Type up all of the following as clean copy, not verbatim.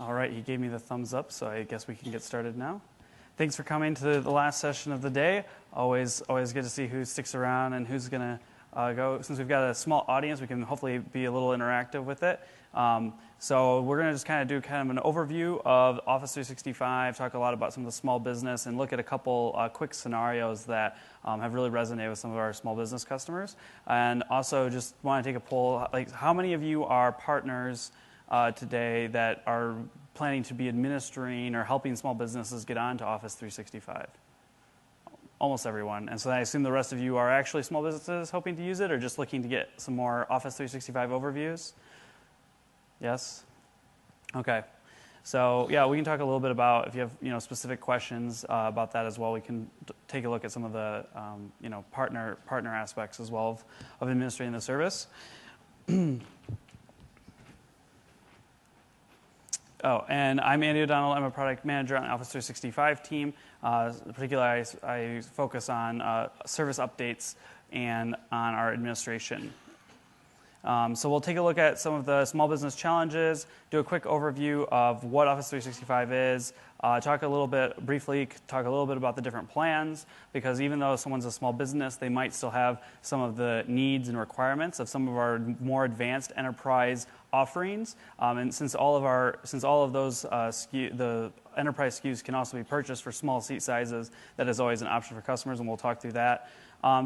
All right, he gave me the thumbs up, so I guess we can get started now. Thanks for coming to the last session of the day. Always good to see who sticks around and who's going to go. Since we've got a small audience, we can hopefully be a little interactive with it. So we're going to just kind of do kind of an overview of Office 365, talk a lot about some of the small business, and look at a couple quick scenarios that have really resonated with some of our small business customers. And also just want to take a poll, like how many of you are partners today that are planning to be administering or helping small businesses get onto Office 365? Almost everyone. And so I assume the rest of you are actually small businesses hoping to use it or just looking to get some more Office 365 overviews? Yes? Okay. So yeah, we can talk a little bit about, if you have specific questions about that as well, we can take a look at some of the partner aspects as well of administrating the service. Oh, and I'm Andy O'Donnell. I'm a product manager on Office 365 team. Particularly, I focus on service updates and on our administration. So we'll take a look at some of the small business challenges, do a quick overview of what Office 365 is, talk a little bit about the different plans, because even though someone's a small business, they might still have some of the needs and requirements of some of our more advanced enterprise offerings. And since all of those the enterprise SKUs can also be purchased for small seat sizes, that is always an option for customers, and we'll talk through that.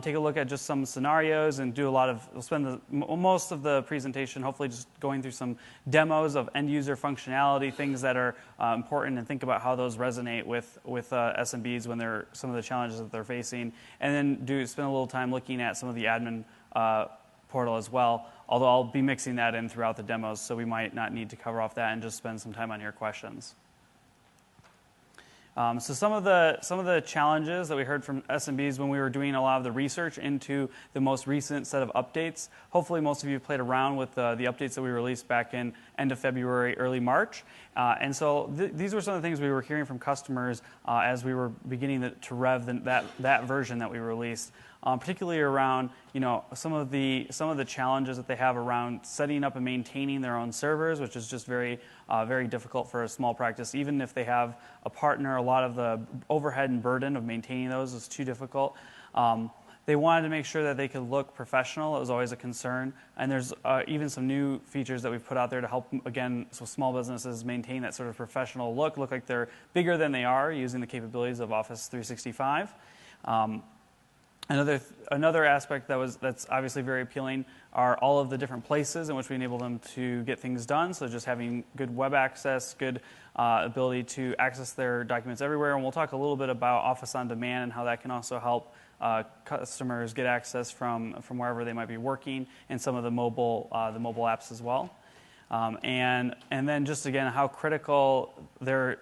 Take a look at just some scenarios and we'll spend most of the presentation hopefully just going through some demos of end user functionality, things that are important, and think about how those resonate with SMBs when they're some of the challenges that they're facing, and then spend a little time looking at some of the admin portal as well, although I'll be mixing that in throughout the demos, so we might not need to cover off that and just spend some time on your questions. So some of the challenges that we heard from SMBs when we were doing a lot of the research into the most recent set of updates. Hopefully most of you have played around with the updates that we released back in end of February, early March. And so these were some of the things we were hearing from customers as we were beginning to rev that version that we released. Particularly around some of the challenges that they have around setting up and maintaining their own servers, which is just very difficult for a small practice. Even if they have a partner, a lot of the overhead and burden of maintaining those is too difficult. They wanted to make sure that they could look professional. It was always a concern. And there's even some new features that we've put out there to help, again, so small businesses maintain that sort of professional look like they're bigger than they are using the capabilities of Office 365. Another aspect that's obviously very appealing are all of the different places in which we enable them to get things done. So just having good web access, good ability to access their documents everywhere. And we'll talk a little bit about Office on Demand and how that can also help customers get access from wherever they might be working, and some of the mobile apps as well. And then just again how critical their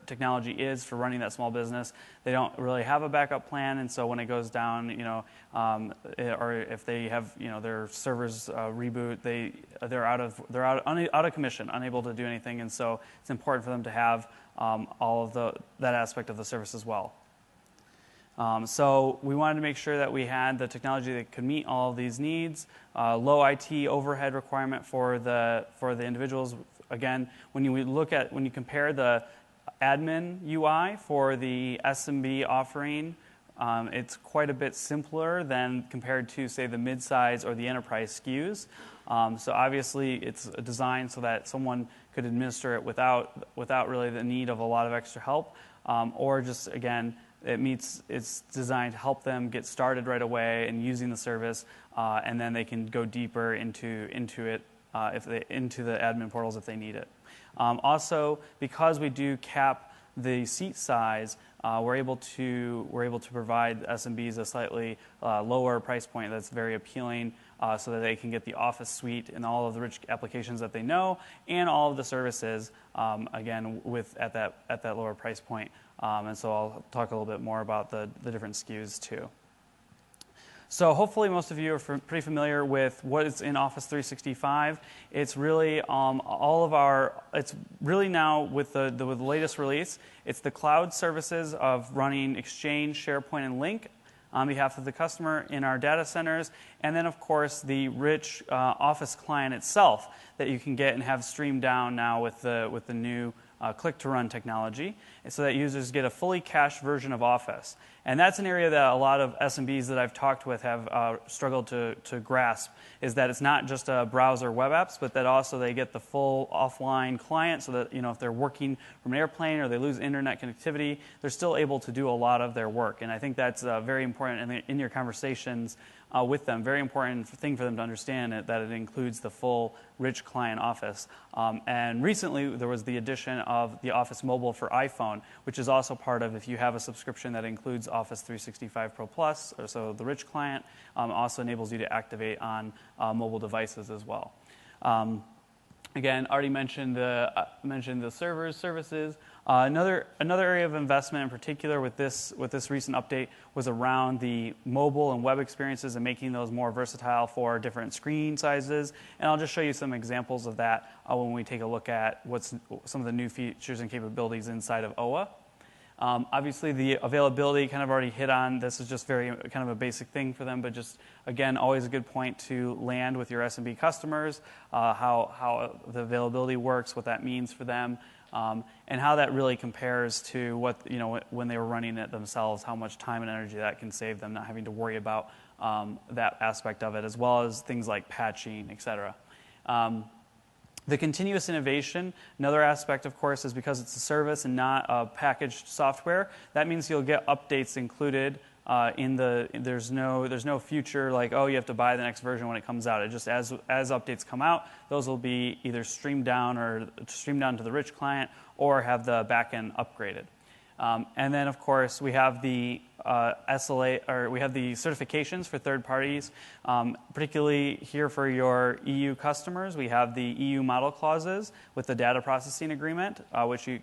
technology is for running that small business. They don't really have a backup plan, and so when it goes down, or if they have their servers reboot, they're out of commission, unable to do anything, and so it's important for them to have all of that aspect of the service as well. So we wanted to make sure that we had the technology that could meet all of these needs. Low IT overhead requirement for the individuals. Again, when you compare the admin UI for the SMB offering, it's quite a bit simpler than compared to, say, the mid-size or the enterprise SKUs. So obviously, it's designed so that someone could administer it without really the need of a lot of extra help, or just again, it's designed to help them get started right away and using the service, and then they can go deeper into it. Into the admin portals if they need it. Also, because we do cap the seat size, we're able to provide SMBs a slightly lower price point that's very appealing, so that they can get the Office suite and all of the rich applications that they know, and all of the services again at that lower price point. And so I'll talk a little bit more about the different SKUs too. So hopefully most of you are pretty familiar with what is in Office 365. It's really it's really now with the latest release, it's the cloud services of running Exchange, SharePoint, and Lync on behalf of the customer in our data centers, and then of course the rich Office client itself that you can get and have streamed down now with the new click-to-run technology, so that users get a fully cached version of Office. And that's an area that a lot of SMBs that I've talked with have struggled to grasp, is that it's not just a browser web apps, but that also they get the full offline client, so that if they're working from an airplane or they lose internet connectivity, they're still able to do a lot of their work. And I think that's very important in your conversations with them. Very important thing for them to understand that it includes the full rich client Office. And recently there was the addition of the Office Mobile for iPhone, which is also part of, if you have a subscription that includes Office 365 Pro Plus, or so the rich client, also enables you to activate on mobile devices as well. Again, already mentioned the servers, services. Another area of investment in particular with this recent update was around the mobile and web experiences and making those more versatile for different screen sizes. And I'll just show you some examples of that when we take a look at what's some of the new features and capabilities inside of OA. Obviously, the availability kind of already hit on. This is just very kind of a basic thing for them, but just, again, always a good point to land with your SMB customers, how the availability works, what that means for them, and how that really compares to what, when they were running it themselves, how much time and energy that can save them, not having to worry about that aspect of it, as well as things like patching, et cetera. The continuous innovation, another aspect, of course, is because it's a service and not a packaged software. That means you'll get updates included there's no future like, oh, you have to buy the next version when it comes out. It just, as updates come out, those will be either streamed down to the rich client or have the backend upgraded. And then, of course, we have the SLA, or we have the certifications for third parties, particularly here for your EU customers. We have the EU model clauses with the data processing agreement,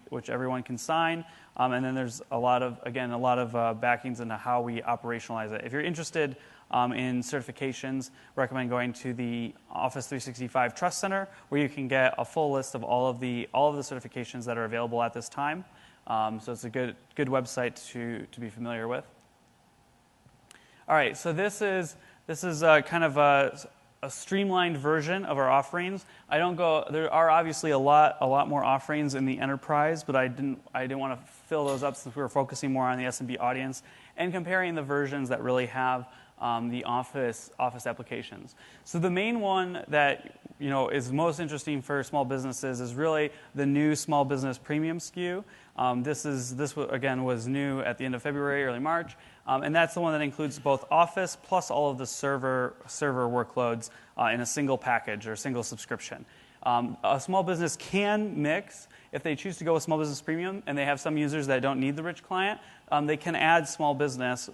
which everyone can sign. And then there's a lot of backings into how we operationalize it. If you're interested in certifications, recommend going to the Office 365 Trust Center, where you can get a full list of all of the certifications that are available at this time. So it's a good website to be familiar with. All right, so this is kind of a streamlined version of our offerings. There are obviously a lot more offerings in the enterprise, but I didn't want to fill those up since we were focusing more on the SMB audience and comparing the versions that really have the Office applications. So the main one that is most interesting for small businesses is really the new Small Business Premium SKU. This again was new at the end of February, early March, and that's the one that includes both Office plus all of the server workloads in a single package or single subscription. A small business can mix. If they choose to go with Small Business Premium and they have some users that don't need the rich client, they can add Small Business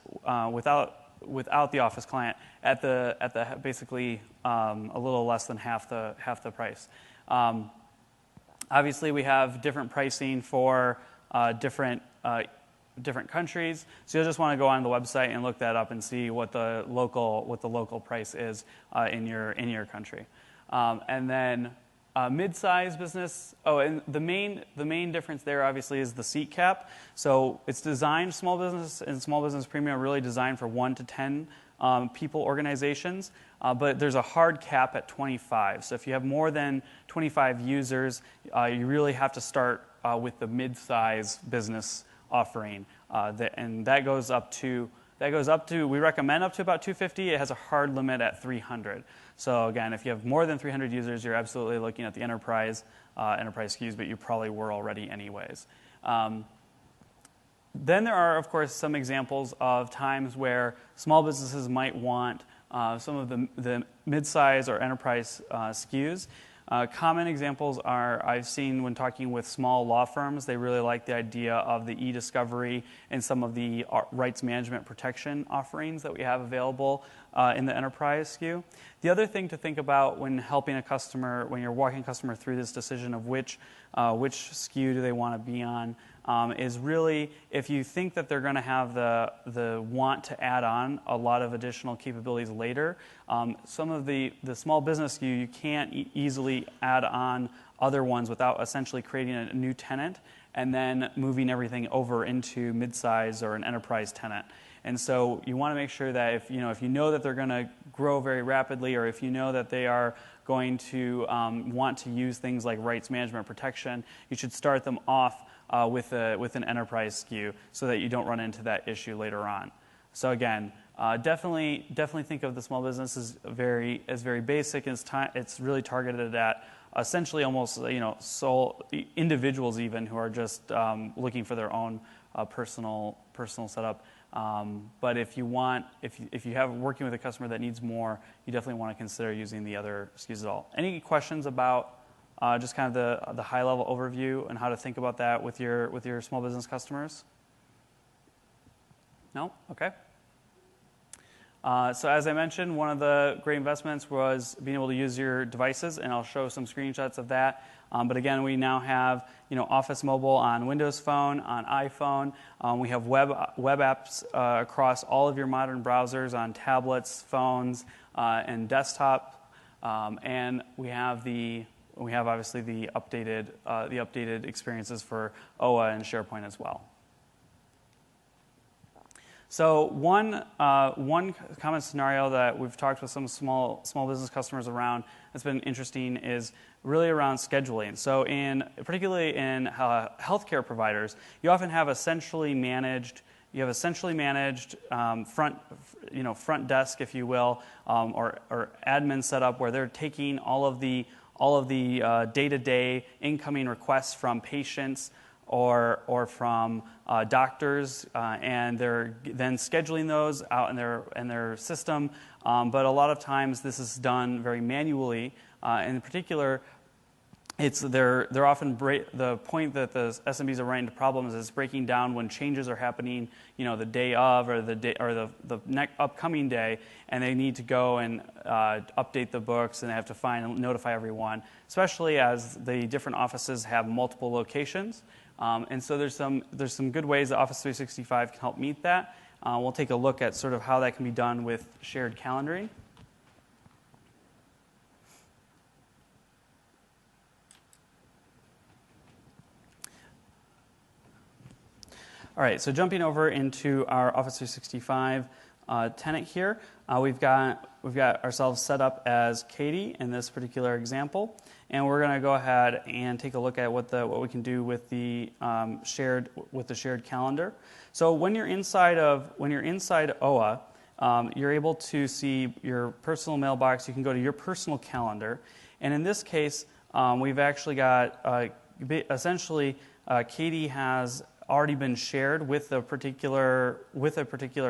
without the Office client at the basically a little less than half the price. Obviously, we have different pricing for different countries, so you'll just want to go on the website and look that up and see what the local price is in your country. And then mid-size business. Oh, and the main difference there obviously is the seat cap. So it's designed, Small Business and Small Business Premium are really designed for 1 to 10 people organizations, but there's a hard cap at 25. So if you have more than 25 users, you really have to start with the mid-size business offering, and that goes up to we recommend up to about 250. It has a hard limit at 300. So again, if you have more than 300 users, you're absolutely looking at the enterprise SKUs, but you probably were already anyways. Then there are, of course, some examples of times where small businesses might want some of the mid-size or enterprise SKUs. Common examples are, I've seen when talking with small law firms, they really like the idea of the e-discovery and some of the rights management protection offerings that we have available in the enterprise SKU. The other thing to think about when helping a customer, when you're walking a customer through this decision of which SKU do they want to be on, is really if you think that they're going to have the want to add on a lot of additional capabilities later, some of the small business SKU, you can't easily add on other ones without essentially creating a new tenant and then moving everything over into mid-size or an enterprise tenant. And so you want to make sure that if you know that they're going to grow very rapidly, or if you know that they are going to want to use things like rights management protection, you should start them off with an enterprise SKU so that you don't run into that issue later on. So again, definitely think of the small business as very basic. It's really targeted at essentially almost sole individuals even who are just looking for their own personal setup. But if you have working with a customer that needs more, you definitely want to consider using the other SKUs at all. Any questions about just kind of the high level overview and how to think about that with your small business customers? No? Okay. So as I mentioned, one of the great investments was being able to use your devices, and I'll show some screenshots of that. But again, we now have Office Mobile on Windows Phone, on iPhone. We have web apps across all of your modern browsers on tablets, phones, and desktop. And we have obviously the updated experiences for OA and SharePoint as well. So one common scenario that we've talked with some small business customers around that's been interesting is really around scheduling. So particularly in healthcare providers, you often have essentially managed front desk, if you will, or admin setup where they're taking all of the day-to-day incoming requests from patients or from doctors, and they're then scheduling those out in their system. But a lot of times this is done very manually. In particular, they're often the point that the SMBs are running into problems is breaking down when changes are happening, the day of or the upcoming day, and they need to go and update the books, and they have to find and notify everyone, especially as the different offices have multiple locations. And so there's some good ways that Office 365 can help meet that. We'll take a look at sort of how that can be done with shared calendaring. All right, so jumping over into our Office 365 tenant here, we've got ourselves set up as Katie in this particular example, and we're going to go ahead and take a look at what we can do with the shared calendar. So when you're inside OA, you're able to see your personal mailbox. You can go to your personal calendar, and in this case, we've actually got essentially Katie has already been shared with a particular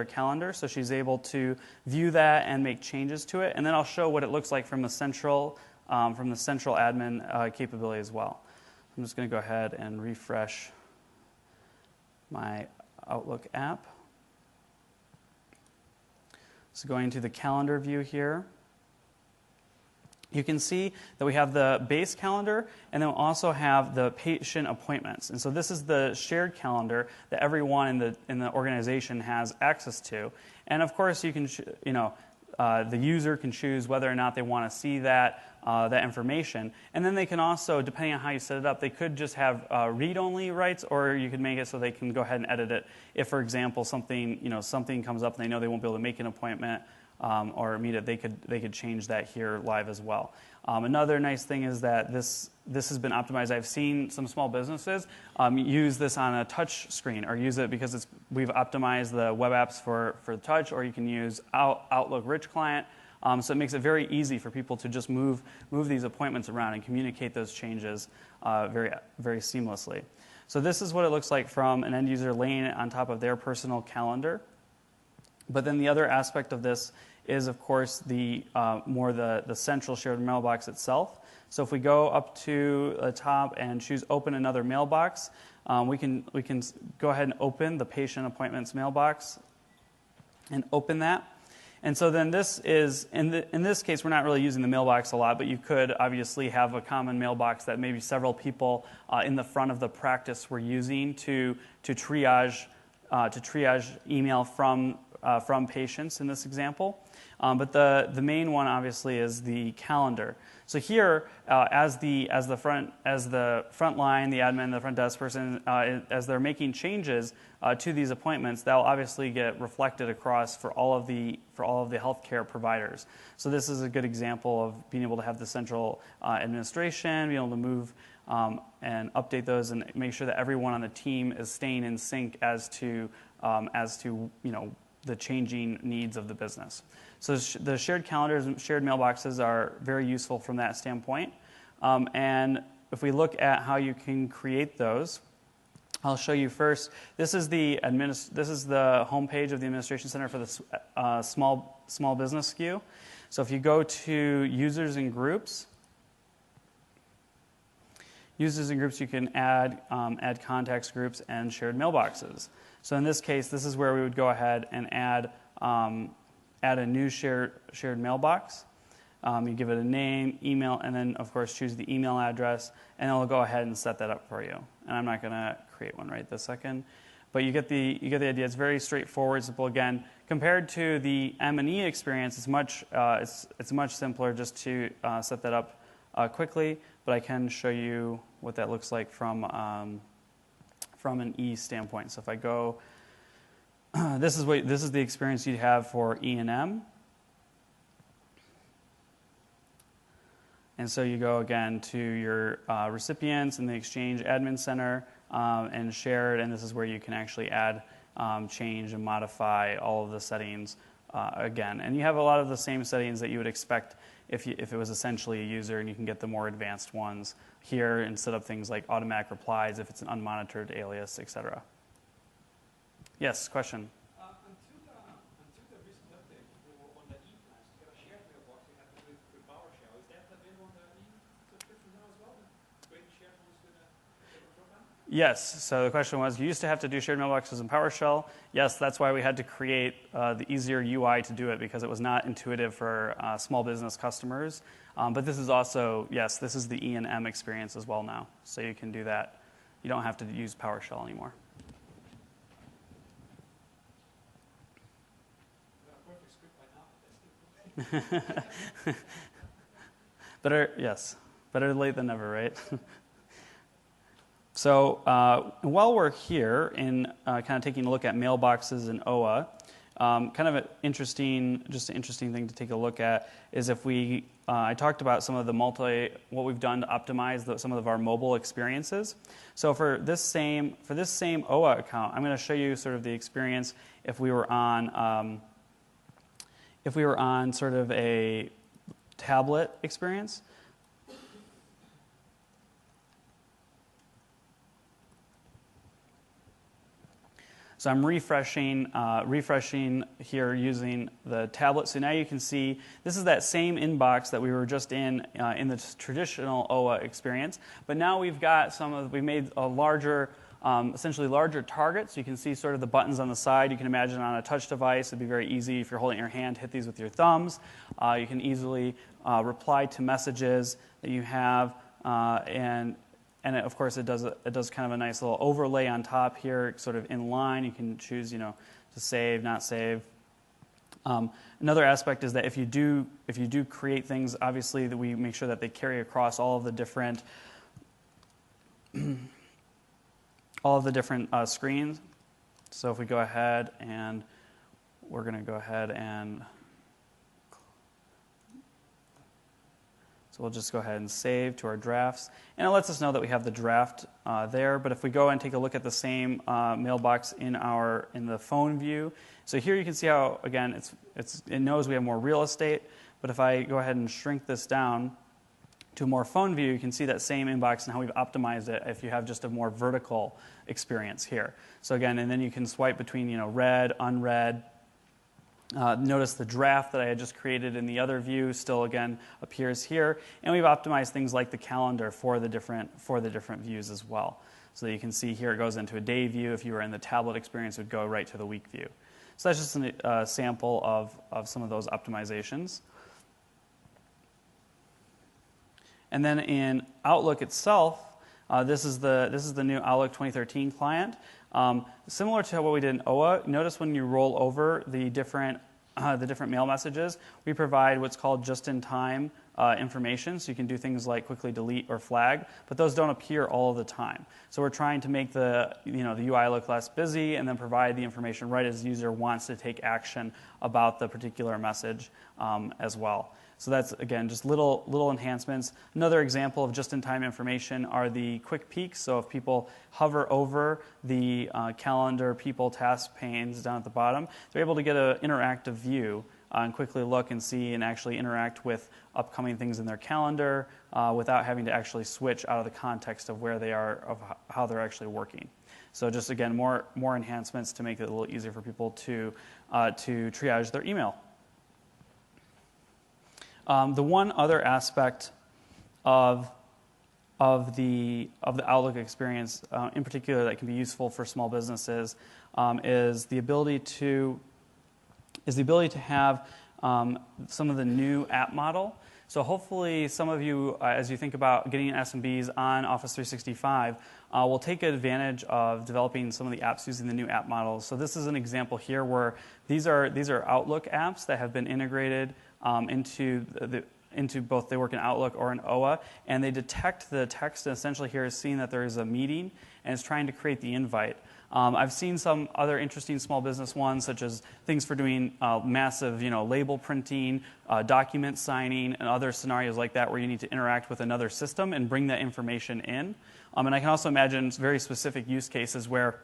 calendar, so she's able to view that and make changes to it. And then I'll show what it looks like from the central admin capability as well. I'm just going to go ahead and refresh my Outlook app. So going to the calendar view here, you can see that we have the base calendar, and then we also have the patient appointments. And so this is the shared calendar that everyone in the organization has access to. And of course, you can, the user can choose whether or not they want to see that information. And then they can also, depending on how you set it up, they could just have read-only rights, or you could make it so they can go ahead and edit it. If, for example, something comes up and they know they won't be able to make an appointment, or meet it, they could change that here live as well. Another nice thing is that this has been optimized. I've seen some small businesses use this on a touch screen, or use it because we've optimized the web apps for touch, or you can use Outlook Rich Client. So it makes it very easy for people to just move these appointments around and communicate those changes very, very seamlessly. So this is what it looks like from an end user laying it on top of their personal calendar. But then the other aspect of this is, of course, the central shared mailbox itself. So if we go up to the top and choose Open Another Mailbox, we can go ahead and open the patient appointments mailbox and open that. And so then this is, in this case, we're not really using the mailbox a lot, but you could obviously have a common mailbox that maybe several people in the front of the practice were using to triage email from from patients in this example. But the main one obviously is the calendar. So here, as the front line, the admin, the front desk person, as they're making changes to these appointments, that'll obviously get reflected across for all of the healthcare providers. So this is a good example of being able to have the central administration, being able to move and update those, and make sure that everyone on the team is staying in sync as to the changing needs of the business. So the shared calendars and shared mailboxes are very useful from that standpoint. And if we look at how you can create those, I'll show you first. This is the homepage of the Administration Center for the small business SKU. So if you go to users and groups, you can add contacts, groups, and shared mailboxes. So in this case, this is where we would go ahead and add a new shared mailbox. You give it a name, email, and then of course choose the email address, and it'll go ahead and set that up for you. And I'm not going to create one right this second, but you get the idea. It's very straightforward, simple. Again, compared to the M&E experience, it's much simpler just to set that up quickly. But I can show you what that looks like from an E standpoint. So if I go, this is the experience you'd have for E&M. And so you go again to your recipients in the Exchange Admin Center and shared, and this is where you can actually add, change, and modify all of the settings again. And you have a lot of the same settings that you would expect if it was essentially a user, and you can get the more advanced ones here and set up things like automatic replies if it's an unmonitored alias, etc. Yes, question? Until the recent update, on the E-plans, to get a shared mailbox, you have to do it through PowerShell. Is that available on the E-subscription now as well? Create shared ones with a control panel? Yes. So the question was, you used to have to do shared mailboxes in PowerShell. Yes, that's why we had to create the easier UI to do it, because it was not intuitive for small business customers. But this is also, yes, this is the E&M experience as well now. So you can do that. You don't have to use PowerShell anymore. Better late than never, right? So while we're here in kind of taking a look at mailboxes and OA, kind of an interesting thing to take a look at is if I talked about some of the what we've done to optimize some of our mobile experiences. So for this same OA account, I'm going to show you sort of the experience if we were on sort of a tablet experience. So I'm refreshing here using the tablet. So now you can see this is that same inbox that we were just in the traditional OA experience. But now we've made a larger, essentially larger target. So you can see sort of the buttons on the side. You can imagine on a touch device, it'd be very easy if you're holding it in your hand, hit these with your thumbs. You can easily reply to messages that you have, and of course, it does kind of a nice little overlay on top here, sort of in line. You can choose, to save, not save. Another aspect is that if you do create things, obviously that we make sure that they carry across all of the different screens. So if we go ahead and we're going to go ahead and so we'll just go ahead and save to our drafts. And it lets us know that we have the draft there. But if we go and take a look at the same mailbox in the phone view, so here you can see how, again, it knows we have more real estate. But if I go ahead and shrink this down to a more phone view, you can see that same inbox and how we've optimized it if you have just a more vertical experience here. So again, and then you can swipe between read, unread. Notice the draft that I had just created in the other view still again appears here, and we've optimized things like the calendar for the different views as well. So that you can see here it goes into a day view. If you were in the tablet experience, it would go right to the week view. So that's just a sample of some of those optimizations. And then in Outlook itself, This is the new Outlook 2013 client. Similar to what we did in OA, notice when you roll over the different mail messages, we provide what's called just-in-time information, so you can do things like quickly delete or flag, but those don't appear all of the time. So we're trying to make the UI look less busy and then provide the information right as the user wants to take action about the particular message as well. So that's, again, just little enhancements. Another example of just-in-time information are the quick peeks. So if people hover over the calendar, people, task panes down at the bottom, they're able to get an interactive view and quickly look and see and actually interact with upcoming things in their calendar without having to actually switch out of the context of where they are, of how they're actually working. So just, again, more enhancements to make it a little easier for people to triage their email. The one other aspect of the Outlook experience, in particular, that can be useful for small businesses, is the ability to have some of the new app model. So hopefully, some of you, as you think about getting SMBs on Office 365, will take advantage of developing some of the apps using the new app models. So this is an example here where these are Outlook apps that have been integrated into both, they work in Outlook or in OA, and they detect the text, and essentially here is seeing that there is a meeting, and it's trying to create the invite. I've seen some other interesting small business ones, such as things for doing massive, label printing, document signing, and other scenarios like that where you need to interact with another system and bring that information in. And I can also imagine very specific use cases where,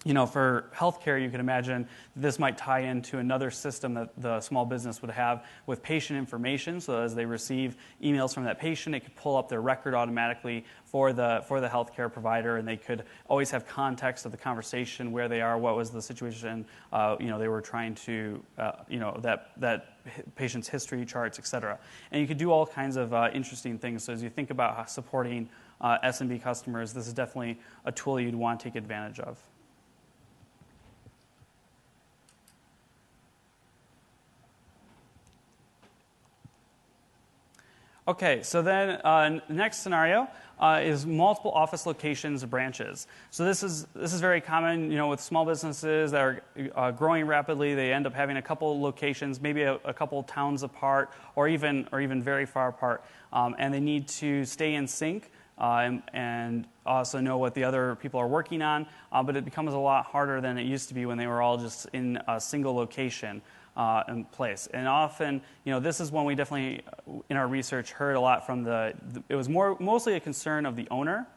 for healthcare, you can imagine this might tie into another system that the small business would have with patient information. So as they receive emails from that patient, it could pull up their record automatically for the healthcare provider, and they could always have context of the conversation, where they are, what was the situation, they were trying to, that patient's history charts, et cetera. And you could do all kinds of interesting things. So as you think about supporting SMB customers, this is definitely a tool you'd want to take advantage of. Okay, so then the next scenario is multiple office locations or branches. So this is very common, with small businesses that are growing rapidly. They end up having a couple locations, maybe a couple towns apart, or even very far apart, and they need to stay in sync and also know what the other people are working on. But it becomes a lot harder than it used to be when they were all just in a single location. In place. And often, this is when we definitely, in our research, heard a lot from it was mostly a concern of the owner.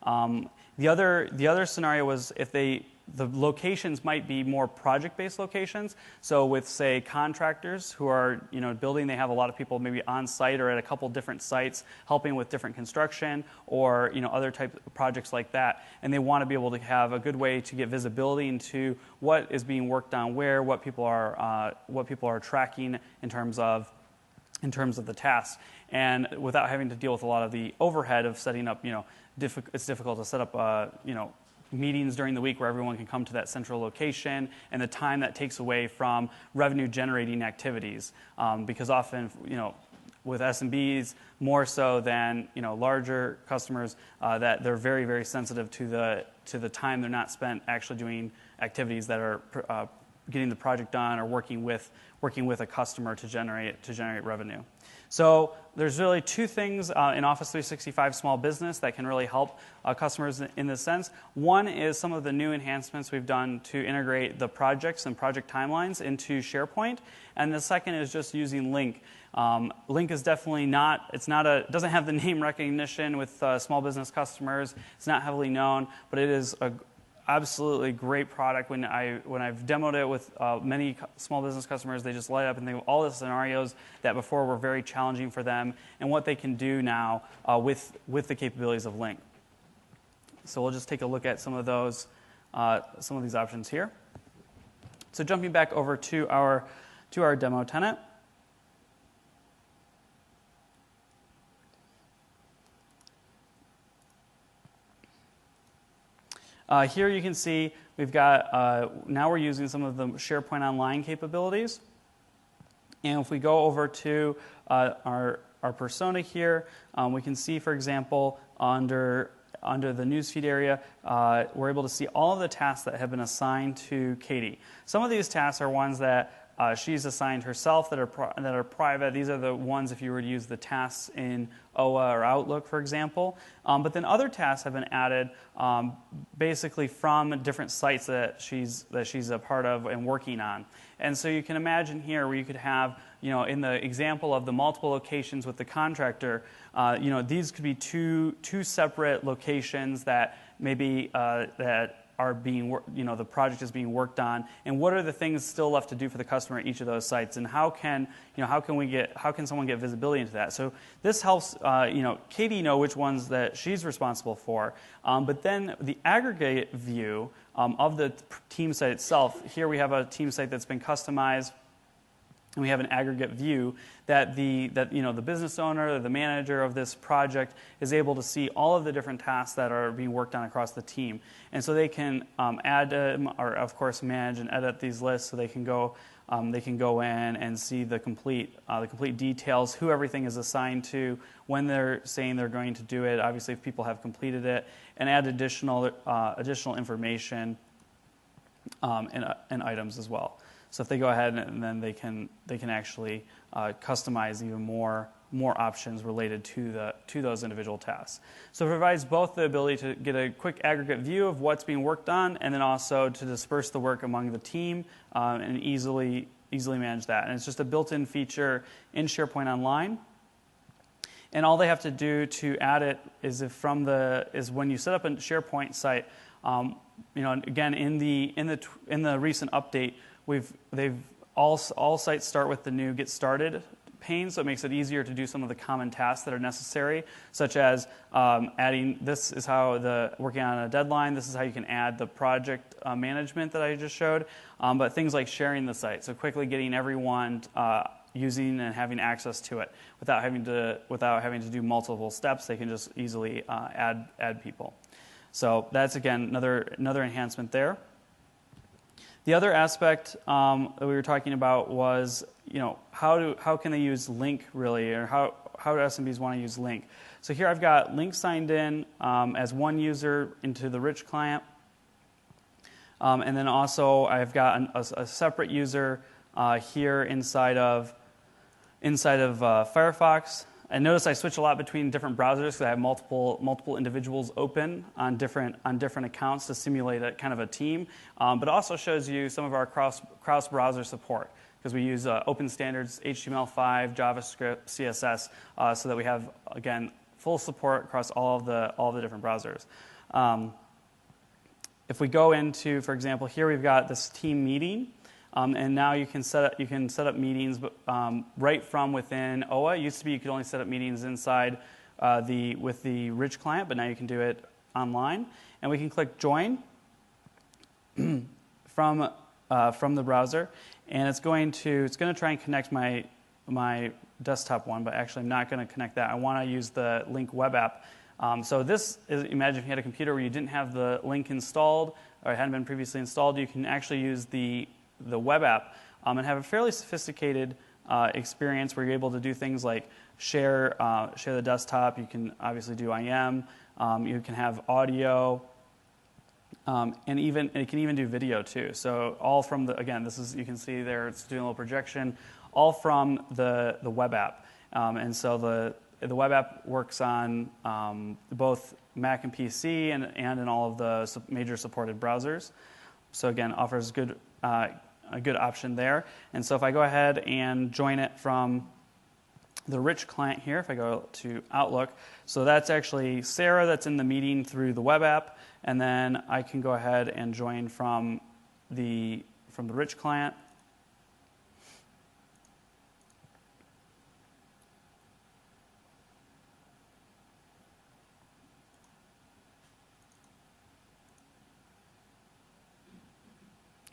The other scenario was if the locations might be more project-based locations. So with, say, contractors who are, building, they have a lot of people maybe on site or at a couple different sites helping with different construction or, other type of projects like that. And they want to be able to have a good way to get visibility into what is being worked on where, what people are tracking in terms of the tasks, and without having to deal with a lot of the overhead of setting up, it's difficult to set up, meetings during the week where everyone can come to that central location, and the time that takes away from revenue generating activities. Because often, with SMBs, more so than larger customers, that they're very, very sensitive to the time they're not spent actually doing activities that are getting the project done or working with a customer to generate revenue. So there's really two things in Office 365 Small Business that can really help customers in this sense. One is some of the new enhancements we've done to integrate the projects and project timelines into SharePoint. And the second is just using Link. Link is definitely doesn't have the name recognition with small business customers. It's not heavily known, but it is a absolutely great product. When I've demoed it with many small business customers, they just light up and think of all the scenarios that before were very challenging for them and what they can do now with the capabilities of Link. So we'll just take a look at some of these options here. So jumping back over to our demo tenant. Here you can see we've got, now we're using some of the SharePoint Online capabilities. And if we go over to our persona here, we can see, for example, under under the newsfeed area, we're able to see all of the tasks that have been assigned to Katie. Some of these tasks are ones that she's assigned herself that are private. These are the ones if you were to use the tasks in OA or Outlook, for example. But then other tasks have been added basically from different sites that she's a part of and working on. And so you can imagine here where you could have, in the example of the multiple locations with the contractor, these could be two separate locations that maybe that are being, the project is being worked on, and what are the things still left to do for the customer at each of those sites, and how can someone get visibility into that? So this helps, Katie know which ones that she's responsible for, but then the aggregate view of the team site itself. Here we have a team site that's been customized. And we have an aggregate view that the business owner or the manager of this project is able to see all of the different tasks that are being worked on across the team. And so they can add or of course manage and edit these lists, so they can go in and see the complete details, who everything is assigned to, when they're saying they're going to do it, obviously if people have completed it, and add additional information and items as well. So if they go ahead and then they can actually customize even more options related to those individual tasks. So it provides both the ability to get a quick aggregate view of what's being worked on, and then also to disperse the work among the team and easily manage that. And it's just a built-in feature in SharePoint Online. And all they have to do to add it is when you set up a SharePoint site. Again, in the recent update, all sites start with the new Get Started pane, so it makes it easier to do some of the common tasks that are necessary, such as adding. This is how working on a deadline. This is how you can add the project management that I just showed. But things like sharing the site, so quickly getting everyone using and having access to it without having to do multiple steps. They can just easily add people. So that's again another enhancement there. The other aspect that we were talking about was, how can they use Link really, or how do SMBs want to use Link? So here I've got Link signed in as one user into the Rich client, and then also I've got a separate user here inside of Firefox. And notice I switch a lot between different browsers because I have multiple individuals open on different accounts to simulate a kind of a team. But it also shows you some of our cross browser support, because we use open standards, HTML5, JavaScript, CSS, so that we have again full support across all of the different browsers. If we go into, for example, here we've got this team meeting. And now you can set up meetings right from within OA. It used to be you could only set up meetings inside with the Rich client, but now you can do it online. And we can click Join from the browser, and it's going to try and connect my desktop one, but actually I'm not going to connect that. I want to use the Link web app. So this is, imagine if you had a computer where you didn't have the Link installed or it hadn't been previously installed. You can actually use the web app and have a fairly sophisticated experience where you're able to do things like share the desktop. You can obviously do IM. You can have audio, and it can even do video too. So all from you can see there it's doing a little projection, all from the web app. And so the web app works on both Mac and PC and in all of the major supported browsers. So again, offers a good option there. And so if I go ahead and join it from the Rich client here, if I go to Outlook, so that's actually Sarah that's in the meeting through the web app, and then I can go ahead and join from the Rich client.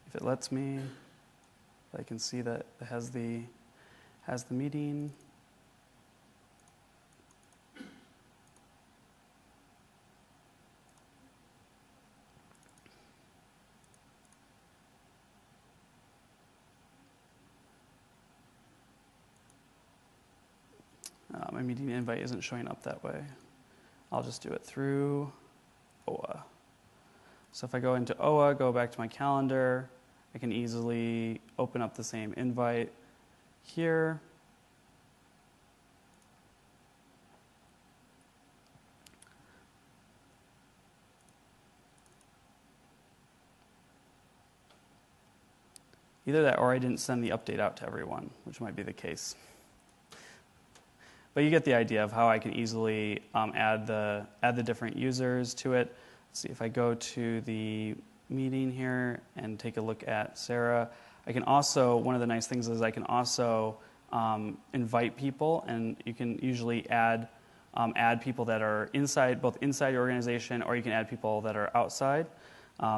If it lets me, I can see that it has the meeting. My meeting invite isn't showing up that way. I'll just do it through OA. So if I go into OA, go back to my calendar, I can easily open up the same invite here. Either that or I didn't send the update out to everyone, which might be the case. But you get the idea of how I can easily add the different users to it. Let's see if I go to the meeting here and take a look at Sarah. I can also, one of the nice things is I can also invite people, and you can usually add people that are both inside your organization, or you can add people that are outside.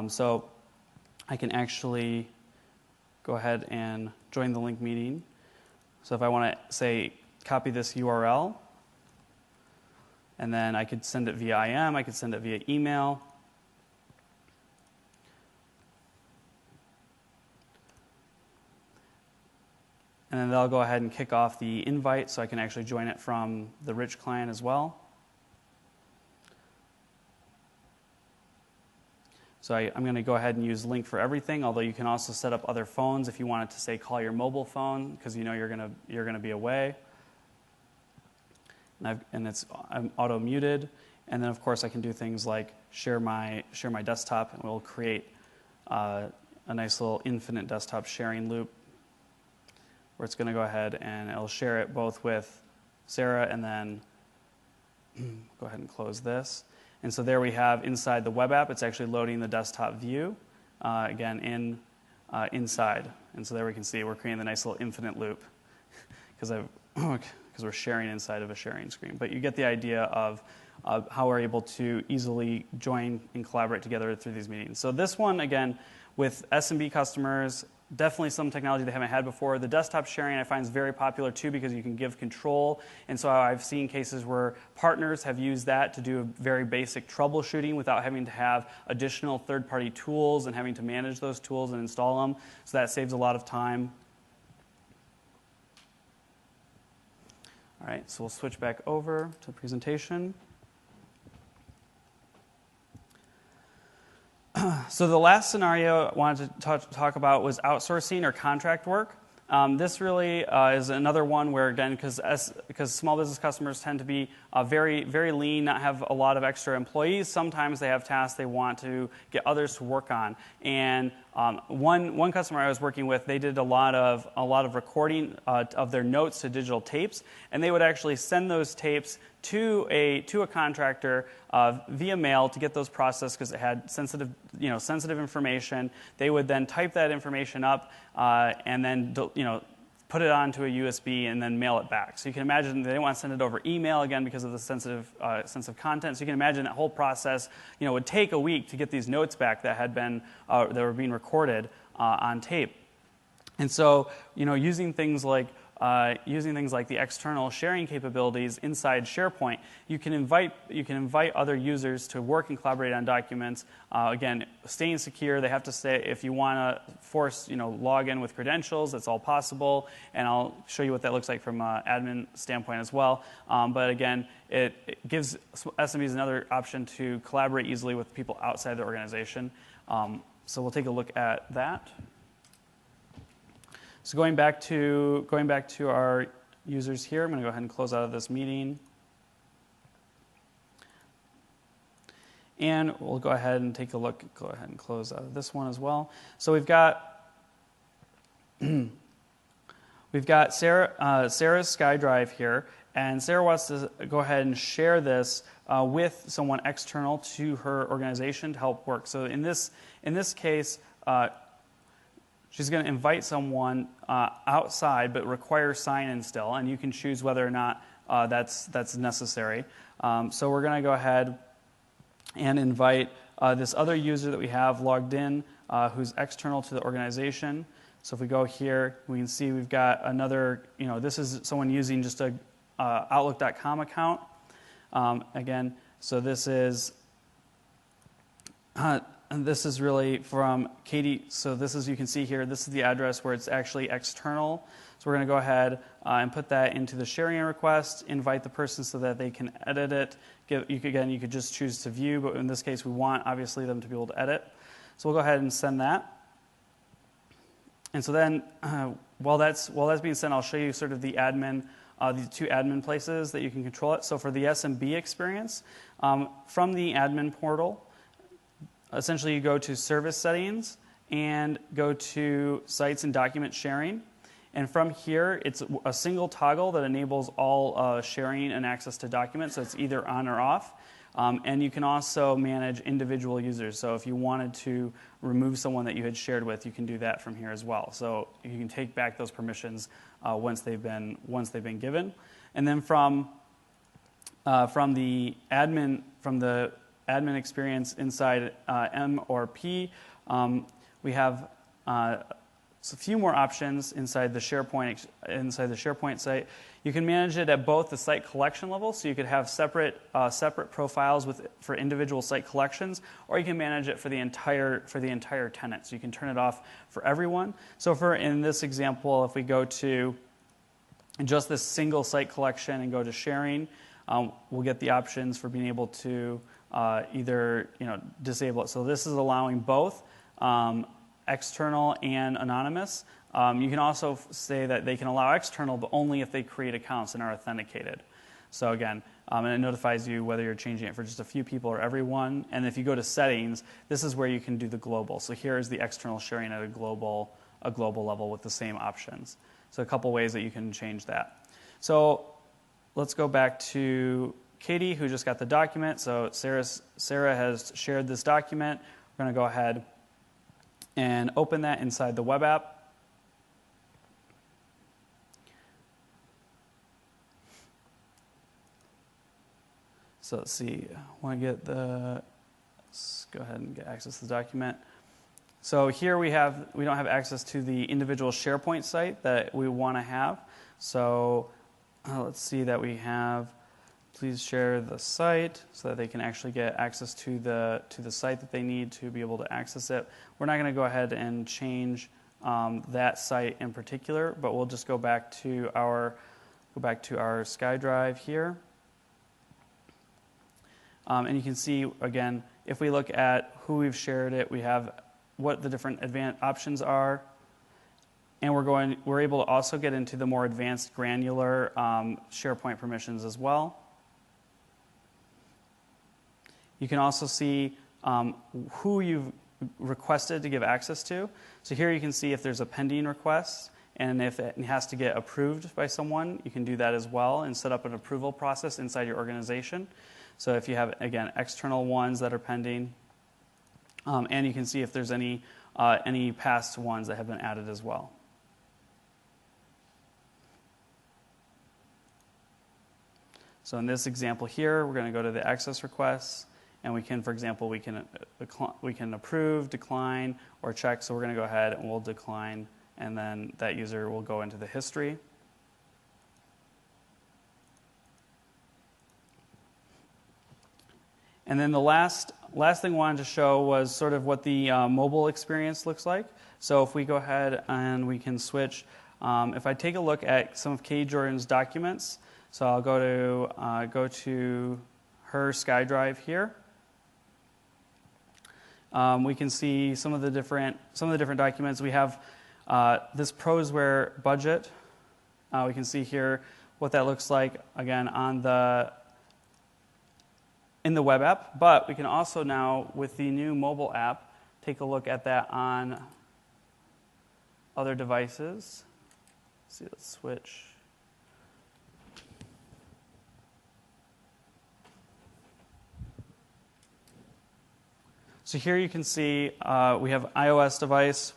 So I can actually go ahead and join the link meeting. So if I want to, say, copy this URL, and then I could send it via IM, I could send it via email. And then they'll go ahead and kick off the invite so I can actually join it from the rich client as well. So I'm going to go ahead and use link for everything, although you can also set up other phones if you wanted to, say, call your mobile phone because you know you're going to be away. And I'm auto muted. And then of course I can do things like share my desktop, and we'll create a nice little infinite desktop sharing loop where it's going to go ahead and it'll share it both with Sarah, and then go ahead and close this. And so there we have inside the web app, it's actually loading the desktop view, again, inside. And so there we can see we're creating the nice little infinite loop because we're sharing inside of a sharing screen. But you get the idea of how we're able to easily join and collaborate together through these meetings. So this one, again, with SMB customers, definitely some technology they haven't had before. The desktop sharing I find is very popular too because you can give control. And so I've seen cases where partners have used that to do very basic troubleshooting without having to have additional third-party tools and having to manage those tools and install them. So that saves a lot of time. All right, so we'll switch back over to the presentation. So the last scenario I wanted to talk about was outsourcing or contract work. This really is another one where, again, because small business customers tend to be very, very lean, not have a lot of extra employees, sometimes they have tasks they want to get others to work on. And one customer I was working with, they did a lot of recording of their notes to digital tapes, and they would actually send those tapes to a contractor via mail to get those processed because it had sensitive information. They would then type that information up and then put it onto a USB and then mail it back. So you can imagine they didn't want to send it over email again because of the sensitive content. So you can imagine that whole process would take a week to get these notes back that had been that were being recorded on tape. And so using things like the external sharing capabilities inside SharePoint, you can invite other users to work and collaborate on documents. Again, staying secure. They have to stay. If you want to force log in with credentials, that's all possible. And I'll show you what that looks like from an admin standpoint as well. But again, it gives SMBs another option to collaborate easily with people outside the organization. So we'll take a look at that. So going back to our users here, I'm going to go ahead and close out of this meeting. And we'll go ahead and take a look. Go ahead and close out of this one as well. So we've got Sarah's SkyDrive here, and Sarah wants to go ahead and share this with someone external to her organization to help work. So in this case, she's going to invite someone outside, but require sign-in still, and you can choose whether or not that's necessary. So we're going to go ahead and invite this other user that we have logged in, who's external to the organization. So if we go here, we can see we've got another. This is someone using just a Outlook.com account. Again, so this is. and this is really from Katie. So this is, you can see here, this is the address where it's actually external. So we're going to go ahead and put that into the sharing request, invite the person so that they can edit it. You could just choose to view, but in this case, we want, obviously, them to be able to edit. So we'll go ahead and send that. And so then, while that's being sent, I'll show you sort of the two admin places that you can control it. So for the SMB experience, from the admin portal, essentially you go to Service Settings and go to Sites and Document Sharing. And from here, it's a single toggle that enables all sharing and access to documents, so it's either on or off. And you can also manage individual users. So if you wanted to remove someone that you had shared with, you can do that from here as well. So you can take back those permissions once they've been given. And then from the admin experience inside M or P, we have a few more options inside the SharePoint site. You can manage it at both the site collection level, so you could have separate profiles for individual site collections, or you can manage it for the entire tenant. So you can turn it off for everyone. So in this example, if we go to just this single site collection and go to sharing, we'll get the options for being able to either disable it. So this is allowing both external and anonymous. You can also say that they can allow external, but only if they create accounts and are authenticated. So again, and it notifies you whether you're changing it for just a few people or everyone. And if you go to settings, this is where you can do the global. So here is the external sharing at a global level with the same options. So a couple ways that you can change that. So let's go back to Katie, who just got the document. So Sarah has shared this document. We're going to go ahead and open that inside the web app. So let's see, let's go ahead and get access to the document. So here we don't have access to the individual SharePoint site that we want to have. So let's see that we have, please share the site so that they can actually get access to the site that they need to be able to access it. We're not going to go ahead and change that site in particular, but we'll just go back to our SkyDrive here. And you can see, again, if we look at who we've shared it, we have what the different advanced options are. And we're able to also get into the more advanced granular SharePoint permissions as well. You can also see who you've requested to give access to. So here you can see if there's a pending request, and if it has to get approved by someone, you can do that as well and set up an approval process inside your organization. So if you have, again, external ones that are pending, and you can see if there's any past ones that have been added as well. So in this example here, we're going to go to the access requests, and we can, for example, we can approve, decline, or check. So we're going to go ahead and we'll decline, and then that user will go into the history. And then the last thing I wanted to show was sort of what the mobile experience looks like. So if we go ahead and we can switch, if I take a look at some of Katie Jordan's documents, so I'll go to her SkyDrive here. We can see some of the different documents. We have this Prosware budget. We can see here what that looks like again in the web app, but we can also now, with the new mobile app, take a look at that on other devices. Let's switch. So here you can see we have iOS device.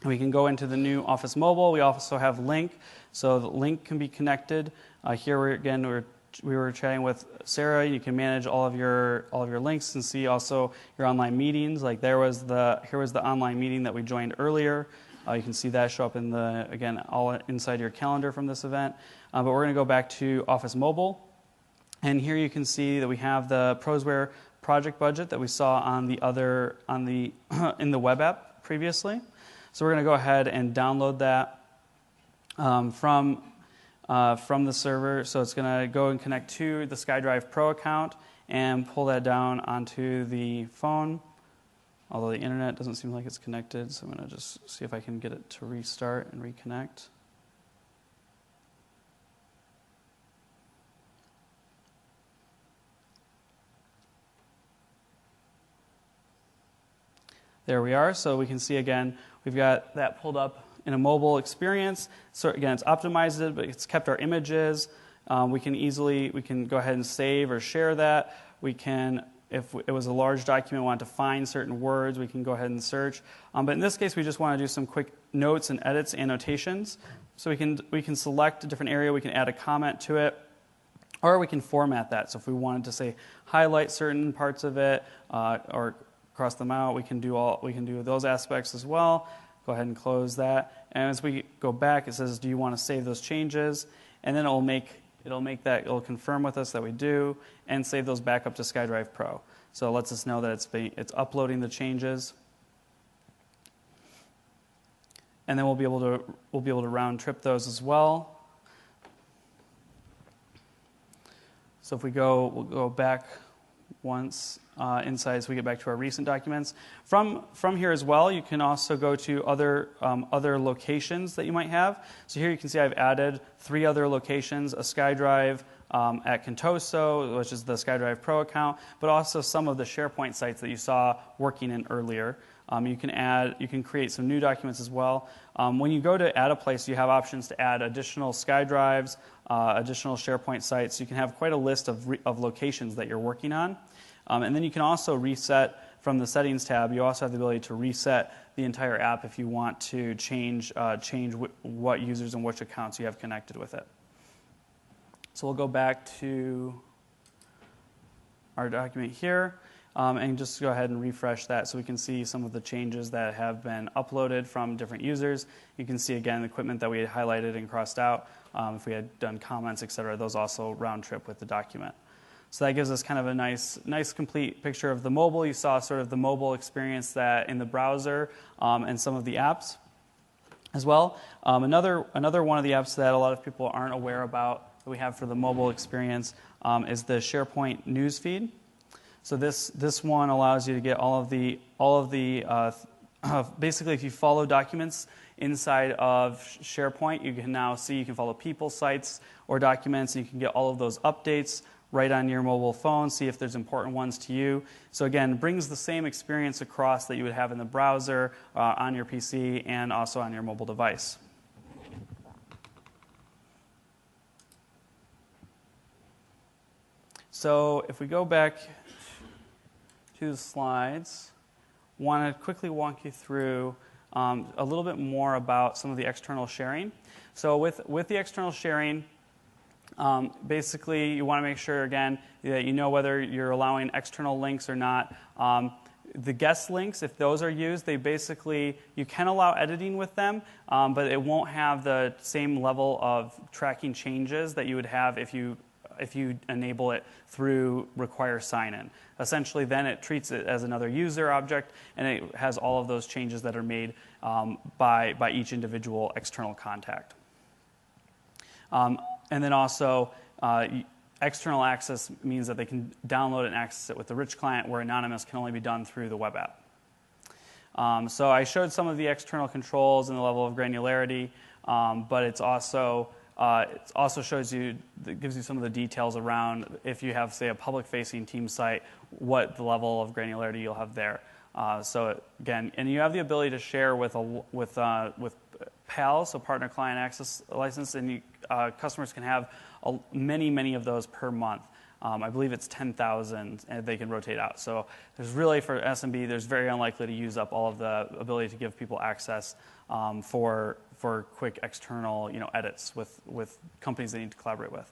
We can go into the new Office Mobile. We also have Link, so the Link can be connected. Here we were chatting with Sarah. You can manage all of your links and see also your online meetings. Like here was the online meeting that we joined earlier. You can see that show up all inside your calendar from this event. But we're going to go back to Office Mobile, and here you can see that we have the Prosware project budget that we saw on the other in the web app previously. So we're going to go ahead and download that from the server. So it's going to go and connect to the SkyDrive Pro account and pull that down onto the phone. Although the internet doesn't seem like it's connected, so I'm going to just see if I can get it to restart and reconnect. There we are. So we can see again, we've got that pulled up in a mobile experience. So again, it's optimized it, but it's kept our images. We can go ahead and save or share that. We can, if it was a large document, want to find certain words, we can go ahead and search. But in this case, we just want to do some quick notes and edits, annotations. So we can select a different area, we can add a comment to it, or we can format that. So if we wanted to say highlight certain parts of it, or cross them out, we can do those aspects as well. Go ahead and close that. And as we go back, it says, do you want to save those changes? And then it'll confirm with us that we do, and save those back up to SkyDrive Pro. So it lets us know that it's uploading the changes. And then we'll be able to round trip those as well. So if we'll go back once inside as we get back to our recent documents. From here as well, you can also go to other locations that you might have. So here you can see I've added 3 other locations, a SkyDrive at Contoso, which is the SkyDrive Pro account, but also some of the SharePoint sites that you saw working in earlier. You can create some new documents as well. When you go to add a place, you have options to add additional SkyDrives, additional SharePoint sites. You can have quite a list of locations that you're working on. And then you can also reset from the settings tab. You also have the ability to reset the entire app if you want to change what users and which accounts you have connected with it. So we'll go back to our document here. And just go ahead and refresh that so we can see some of the changes that have been uploaded from different users. You can see, again, the equipment that we had highlighted and crossed out. If we had done comments, et cetera, those also round trip with the document. So that gives us kind of a nice complete picture of the mobile. You saw sort of the mobile experience that in the browser and some of the apps as well. Another one of the apps that a lot of people aren't aware about that we have for the mobile experience is the SharePoint newsfeed. So this one allows you to get all of the basically, if you follow documents inside of SharePoint, you can follow people, sites, or documents, and you can get all of those updates right on your mobile phone, see if there's important ones to you. So again, it brings the same experience across that you would have in the browser, on your PC, and also on your mobile device. So if we go back to the slides, want to quickly walk you through a little bit more about some of the external sharing. So with the external sharing, basically you want to make sure, again, that you know whether you're allowing external links or not. The guest links, if those are used, you can allow editing with them, but it won't have the same level of tracking changes that you would have if you enable it through require sign-in. Essentially, then it treats it as another user object, and it has all of those changes that are made by each individual external contact. And then also, external access means that they can download and access it with the rich client, where anonymous can only be done through the web app. So I showed some of the external controls and the level of granularity, but it also gives you some of the details around if you have, say, a public-facing team site, what the level of granularity you'll have there. So again, and you have the ability to share with PAL, so Partner Client Access License, and customers can have many of those per month. I believe it's 10,000, and they can rotate out. So there's really, for SMB, there's very unlikely to use up all of the ability to give people access for quick external edits with companies they need to collaborate with.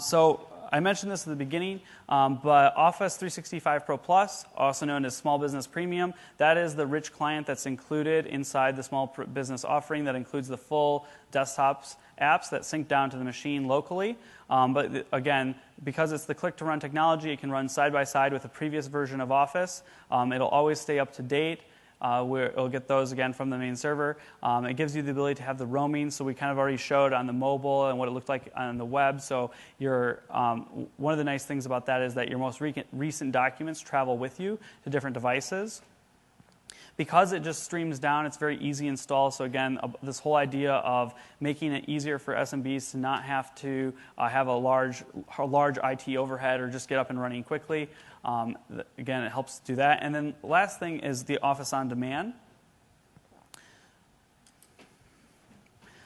So I mentioned this at the beginning, but Office 365 Pro Plus, also known as Small Business Premium, that is the rich client that's included inside the small business offering that includes the full desktops apps that sync down to the machine locally. But again, because it's the click-to-run technology, it can run side by side with the previous version of Office. It'll always stay up to date. It'll get those again from the main server. It gives you the ability to have the roaming, so we kind of already showed on the mobile and what it looked like on the web. So one of the nice things about that is that your most recent documents travel with you to different devices. Because it just streams down, it's very easy install. So again, this whole idea of making it easier for SMBs to not have to have a large IT overhead or just get up and running quickly. Again, it helps do that. And then the last thing is the Office on Demand.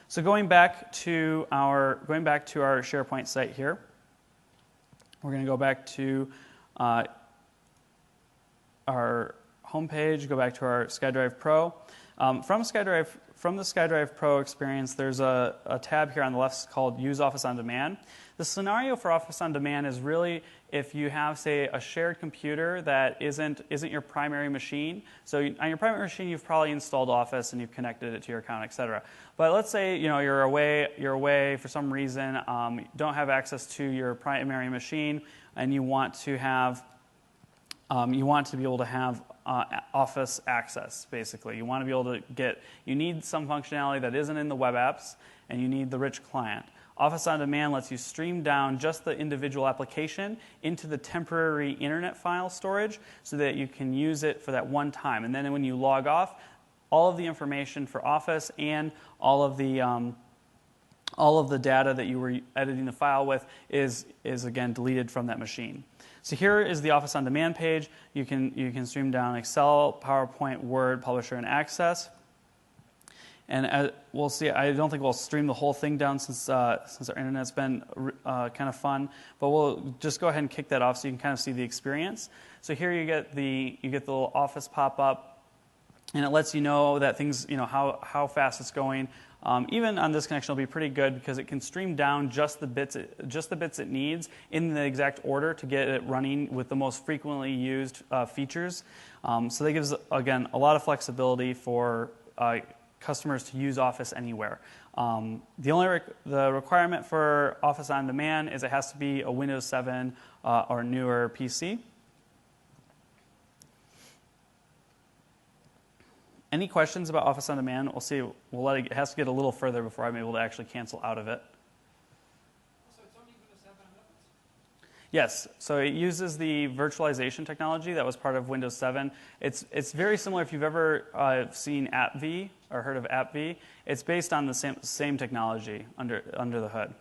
So going back to our SharePoint site here, we're going to go back to our homepage, go back to our SkyDrive Pro. From the SkyDrive Pro experience, there's a tab here on the left called Use Office on Demand. The scenario for Office on Demand is really if you have, say, a shared computer that isn't your primary machine. So on your primary machine, you've probably installed Office and you've connected it to your account, etc. But let's say you're away for some reason, you don't have access to your primary machine, and you want to be able to have Office access, basically. You want to be able to you need some functionality that isn't in the web apps, and you need the rich client. Office on Demand lets you stream down just the individual application into the temporary internet file storage so that you can use it for that one time. And then when you log off, all of the information for Office and all of the data that you were editing the file with is again deleted from that machine. So here is the Office on Demand page. You can stream down Excel, PowerPoint, Word, Publisher, and Access. And we'll see. I don't think we'll stream the whole thing down since our internet's been kind of fun. But we'll just go ahead and kick that off so you can kind of see the experience. So here you get the little Office pop up, and it lets you know that things, how fast it's going. Even on this connection, it'll be pretty good because it can stream down just the bits it needs in the exact order to get it running with the most frequently used features. So that gives, again, a lot of flexibility for customers to use Office anywhere. The requirement for Office on Demand is it has to be a Windows 7 or newer PC. Any questions about Office on Demand? We'll see. It has to get a little further before I'm able to actually cancel out of it. So it's only Windows 7 and Windows? Yes. So it uses the virtualization technology that was part of Windows 7. It's very similar if you've ever seen AppV or heard of AppV. It's based on the same technology under the hood.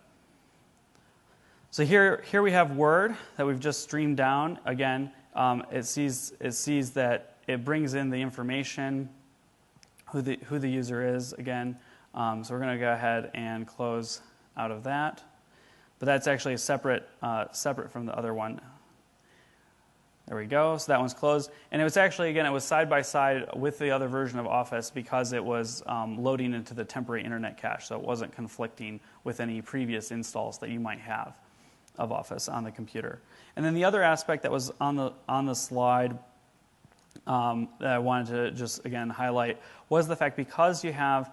So here we have Word that we've just streamed down. Again, it sees that it brings in the information, who the user is again. So we're going to go ahead and close out of that. But that's actually separate from the other one. There we go. So that one's closed. And it was actually, again, it was side by side with the other version of Office because it was loading into the temporary internet cache. So it wasn't conflicting with any previous installs that you might have of Office on the computer. And then the other aspect that was on the slide that I wanted to just again highlight was the fact because you have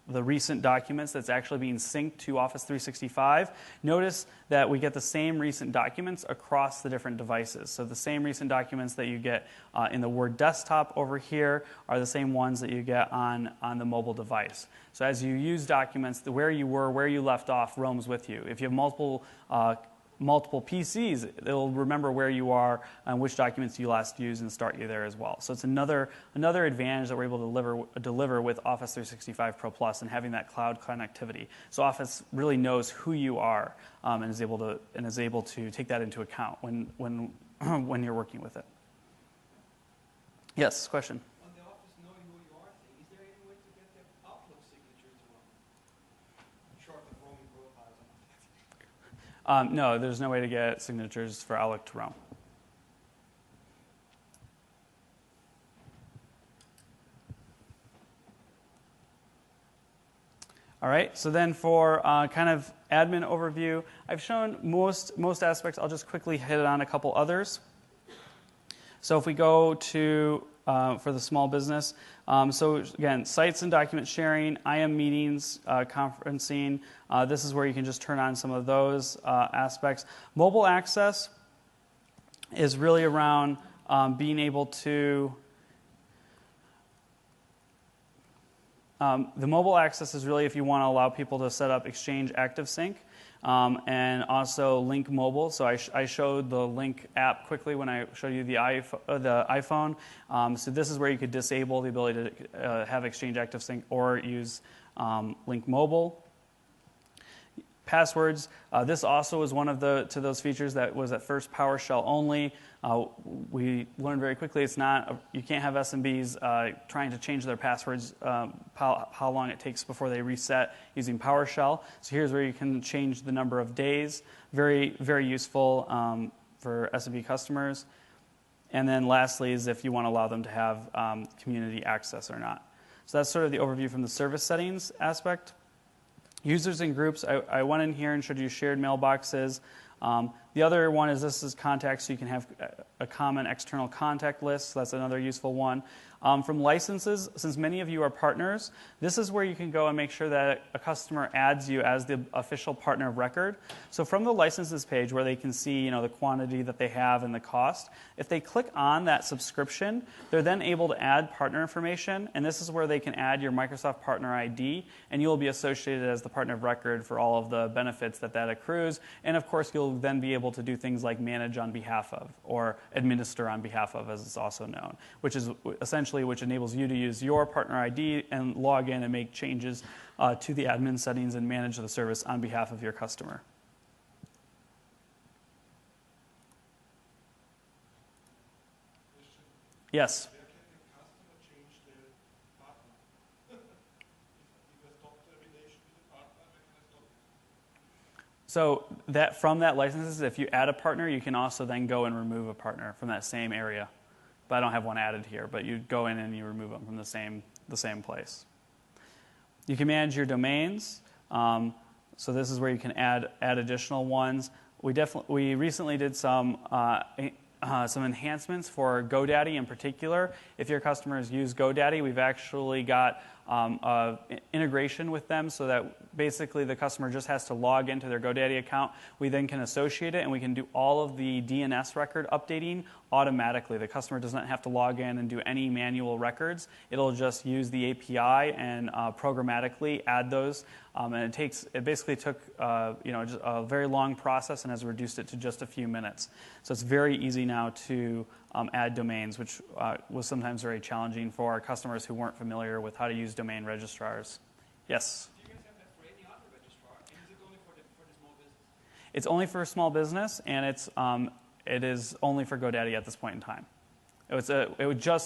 the recent documents that's actually being synced to Office 365, notice that we get the same recent documents across the different devices. So the same recent documents that you get in the Word desktop over here are the same ones that you get on the mobile device. So as you use documents, where you were, where you left off roams with you. If you have multiple PCs, it'll remember where you are and which documents you last used and start you there as well. So it's another advantage that we're able to deliver with Office 365 Pro Plus and having that cloud connectivity. So Office really knows who you are and is able to take that into account when you're working with it. Yes, question. On the Office knowing who you are thing, is there any way to get the Outlook signature to run? Short of roaming profiles and all that. No, there's no way to get signatures for Outlook to roam. All right, so then for kind of admin overview, I've shown most aspects. I'll just quickly hit on a couple others. So if we go to for the small business. So again, sites and document sharing, IM meetings, conferencing. This is where you can just turn on some of those aspects. Mobile access is really around being able to. The mobile access is really if you want to allow people to set up Exchange ActiveSync and also Link Mobile. So I showed the Link app quickly when I showed you the iPhone. So this is where you could disable the ability to have Exchange ActiveSync or use Link Mobile. Passwords. This also was one of those features that was at first PowerShell only. We learned very quickly it's not. You can't have SMBs trying to change their passwords. How long it takes before they reset using PowerShell. So here's where you can change the number of days. Very very useful for SMB customers. And then lastly is if you want to allow them to have community access or not. So that's sort of the overview from the service settings aspect. Users and groups, I went in here and showed you shared mailboxes. The other one is this is contacts, so you can have a common external contact list. So that's another useful one. From licenses, since many of you are partners, this is where you can go and make sure that a customer adds you as the official partner of record. So from the licenses page where they can see the quantity that they have and the cost, if they click on that subscription, they're then able to add partner information, and this is where they can add your Microsoft Partner ID, and you'll be associated as the partner of record for all of the benefits that accrues. And of course, you'll then be able to do things like manage on behalf of or administer on behalf of, as it's also known, which is essentially which enables you to use your partner ID and log in and make changes to the admin settings and manage the service on behalf of your customer. Yes? Where can the customer change the partner? If I stop the relation with the partner, where can I stop it? So that from that licenses, if you add a partner, you can also then go and remove a partner from that same area. But I don't have one added here, but you go in and you remove them from the same place. You can manage your domains. So this is where you can add additional ones. We recently did some enhancements for GoDaddy in particular. If your customers use GoDaddy, we've actually got integration with them so that basically the customer just has to log into their GoDaddy account. We then can associate it and we can do all of the DNS record updating automatically. The customer does not have to log in and do any manual records. It'll just use the API and programmatically add those. And it basically took just a very long process and has reduced it to just a few minutes. So it's very easy now to add domains, which was sometimes very challenging for our customers who weren't familiar with how to use domain registrars. Yes? Do you guys have that for any other registrar? And is it only for the small business? It's only for small business, and it is only for GoDaddy at this point in time.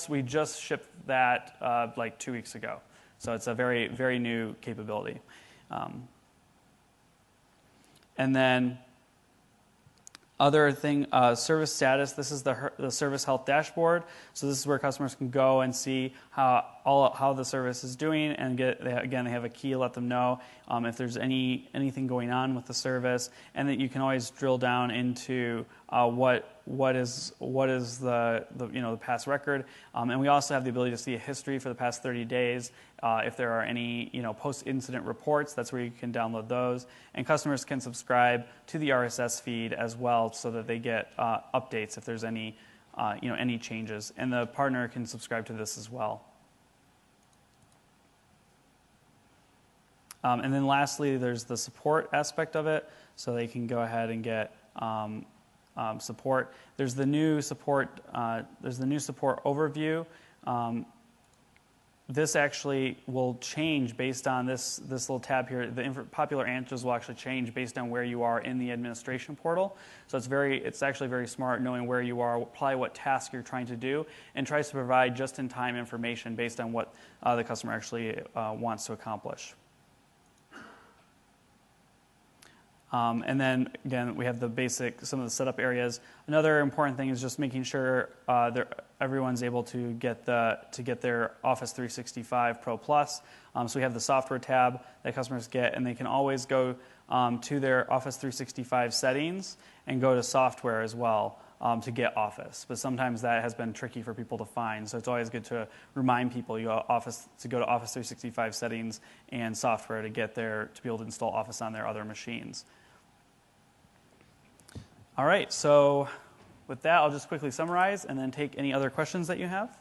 We just shipped that like 2 weeks ago, so it's a very very new capability. And then other thing, service status. This is the service health dashboard. So this is where customers can go and see how the service is doing, and they have a key to let them know if there's anything going on with the service, and that you can always drill down into what is the past record, and we also have the ability to see a history for the past 30 days. If there are any post-incident reports, that's where you can download those, and customers can subscribe to the RSS feed as well, so that they get updates if there's any changes, and the partner can subscribe to this as well. And then lastly, there's the support aspect of it, so they can go ahead and get support. There's the new support. There's the new support overview. This actually will change based on this little tab here. The popular answers will actually change based on where you are in the administration portal. So it's actually very smart knowing where you are, probably what task you're trying to do, and tries to provide just-in-time information based on what the customer actually wants to accomplish. And then again, we have some of the setup areas. Another important thing is just making sure everyone's able to get their Office 365 Pro Plus. So we have the software tab that customers get, and they can always go to their Office 365 settings and go to software as well. to get Office. But sometimes that has been tricky for people to find. So it's always good to remind people to go to Office 365 settings and software to get there to be able to install Office on their other machines. All right, so with that, I'll just quickly summarize and then take any other questions that you have.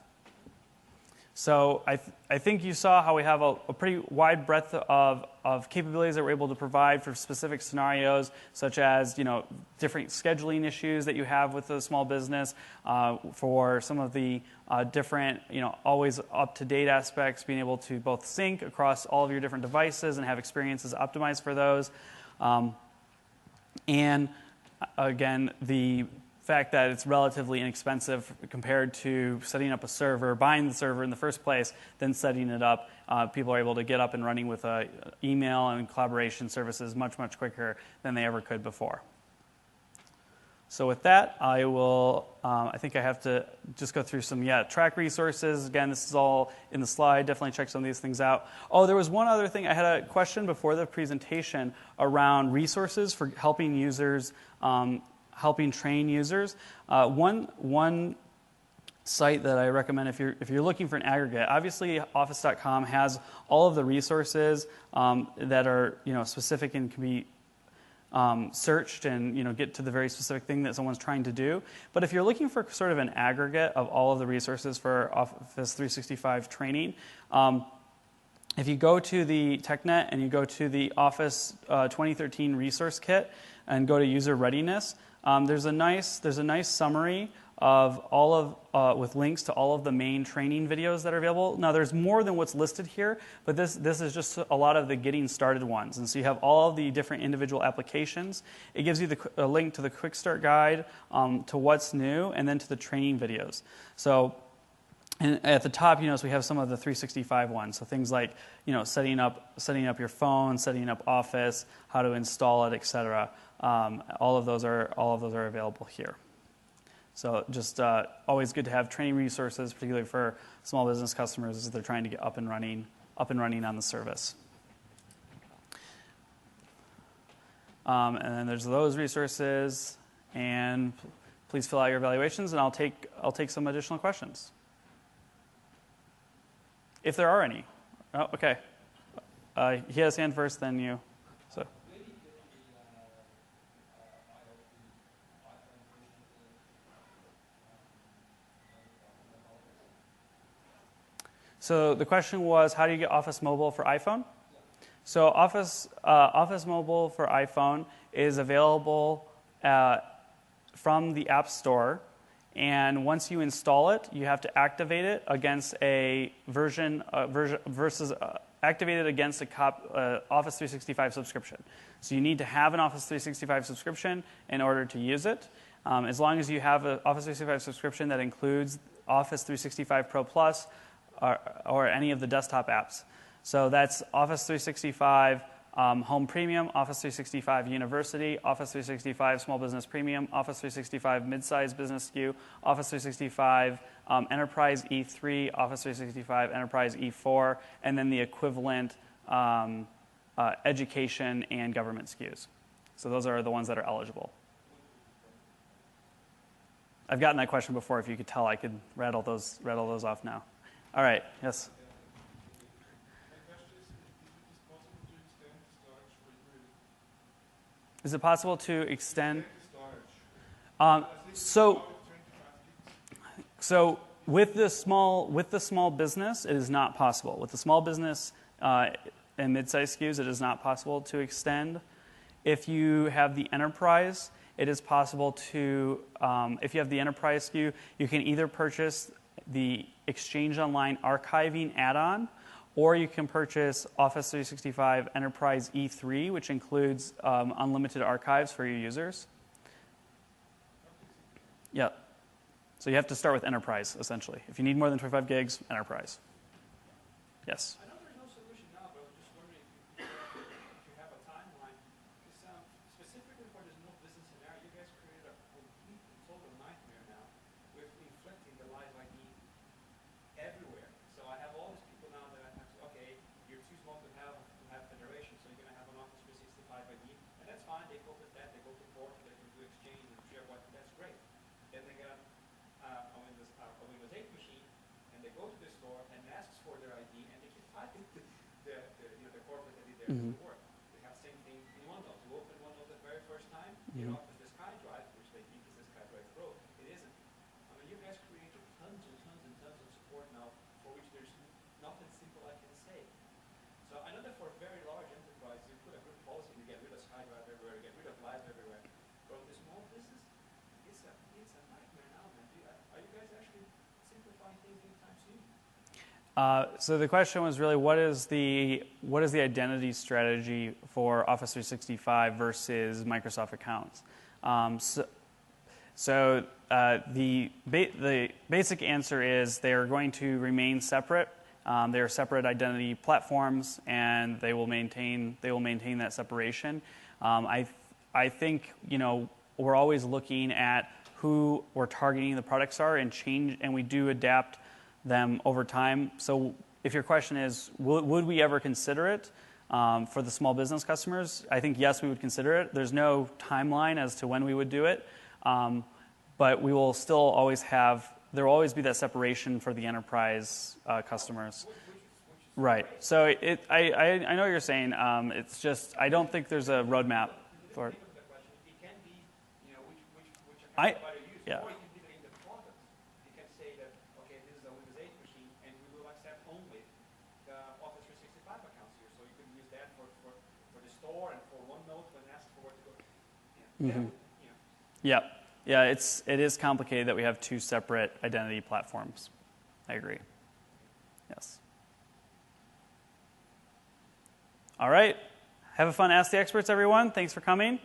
So I think you saw how we have a pretty wide breadth of capabilities that we're able to provide for specific scenarios, such as different scheduling issues that you have with a small business, for some of the different always up-to-date aspects, being able to both sync across all of your different devices and have experiences optimized for those, and again the fact that it's relatively inexpensive compared to setting up a server, buying the server in the first place, then setting it up. People are able to get up and running with email and collaboration services much, much quicker than they ever could before. So with that, I will, I think I have to just go through some, track resources. Again, this is all in the slide. Definitely check some of these things out. Oh, there was one other thing. I had a question before the presentation around resources for helping users, helping train users. One site that I recommend if you're looking for an aggregate, obviously Office.com has all of the resources that are specific and can be searched and get to the very specific thing that someone's trying to do. But if you're looking for sort of an aggregate of all of the resources for Office 365 training, if you go to the TechNet and you go to the Office 2013 Resource Kit and go to User Readiness, there's a nice summary of all of with links to all of the main training videos that are available. Now there's more than what's listed here, but this is just a lot of the getting started ones. And so you have all of the different individual applications. It gives you a link to the quick start guide, to what's new, and then to the training videos. So. And at the top, so we have some of the 365 ones. So things like, setting up your phone, setting up Office, how to install it, etc. All of those are available here. So just always good to have training resources, particularly for small business customers as they're trying to get up and running on the service. And then there's those resources. And please fill out your evaluations, and I'll take some additional questions. If there are any. Oh, okay. He has hand first, then you. So. So the question was, how do you get Office Mobile for iPhone? So Office Mobile for iPhone is available from the App Store. And once you install it, you have to activate it against a activate it against a Office 365 subscription. So you need to have an Office 365 subscription in order to use it. As long as you have an Office 365 subscription that includes Office 365 Pro Plus or any of the desktop apps. So that's Office 365 Home Premium, Office 365 University, Office 365 Small Business Premium, Office 365 Midsize Business SKU, Office 365 Enterprise E3, Office 365 Enterprise E4, and then the equivalent education and government SKUs. So those are the ones that are eligible. I've gotten that question before. If you could tell, I could rattle those off now. All right. Yes. Is it possible to extend? So with the small business, it is not possible. With the small business and mid-size SKUs, it is not possible to extend. If you have the enterprise, it is possible to. If you have the enterprise SKU, you can either purchase the Exchange Online archiving add-on, or you can purchase Office 365 Enterprise E3, which includes unlimited archives for your users. Yeah. So you have to start with Enterprise, essentially. If you need more than 25 gigs, Enterprise. Yes? I know there's no solution now, but I was just wondering if you have a timeline. Specifically for this small business scenario, you guys created a complete and total nightmare now with inflicting the live ID everywhere. So I have all these people now that I have to, okay, you're too small to have federation, so you're going to have an Office 365 ID, and that's fine. They cope with that. They go to port, they can do Exchange and share what. That's great. store and asks for their ID, and they can type in the corporate ID there to work. They have the same thing in OneNote. You open OneNote the very first time, it offers the SkyDrive, which they think is the SkyDrive Pro. It isn't. I mean, you guys created tons and tons and tons of support now for which there's nothing simple I can say. So I know that for very large enterprises, you put a good policy to get rid of SkyDrive everywhere, get rid of Live everywhere. But with the small business, it's a nightmare now, man. Are you guys actually simplifying things anytime soon? So the question was really, what is the identity strategy for Office 365 versus Microsoft accounts? The basic answer is they are going to remain separate. They are separate identity platforms, and they will maintain that separation. I think we're always looking at who we're targeting the products are and we do adapt them over time. So if your question is, would we ever consider it for the small business customers? I think yes, we would consider it. There's no timeline as to when we would do it, but we will still always there will always be that separation for the enterprise customers. Right. So I know what you're saying. It's just I don't think there's a roadmap for it. It can be, which account provider you use, yeah. or you can leave it in the product. You can say that, okay, this is a Windows 8 machine, and we will accept only the Office 365 accounts here. So you can use that for the store and for OneNote when asked for where to go. Yeah. Yeah, it is complicated that we have two separate identity platforms. I agree. Yes. All right. Have a fun Ask the Experts, everyone. Thanks for coming.